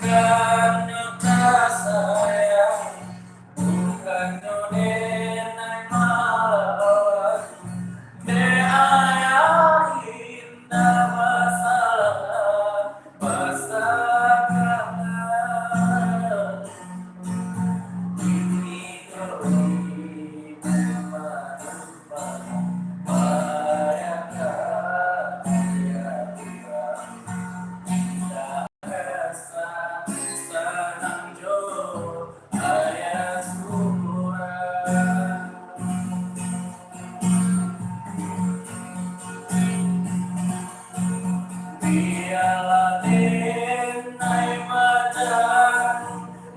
Bukannya sayang, bukannya denai malas, ayah indah masalah, masalah ini kau Biarlah denai macan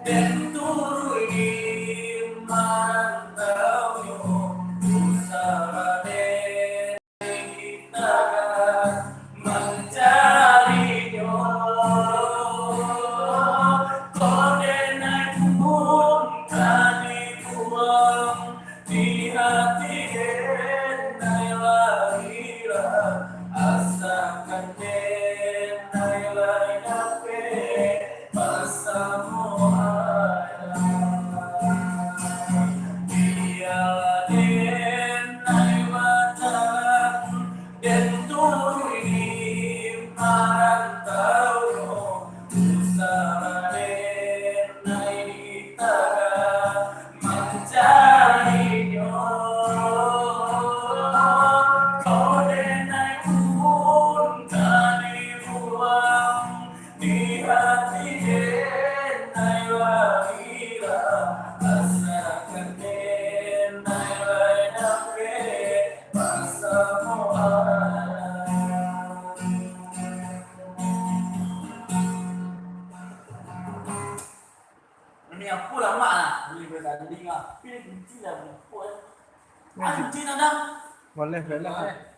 dan turui mantaunya usaha kita mencarinya kau denai pun tadi pulang di hati denai lahirah asakan denai lain ape pasamu ada biarlah denai matan dan turui marantau usaha denai ditaga mencarinya kau denai pun tadi pulang di hati denai lahirah asakan denai lain ape pasamu ada. Ini aku lama lah, ini berada di ngah, pilih kunci lah, anjing ada. Boleh, boleh.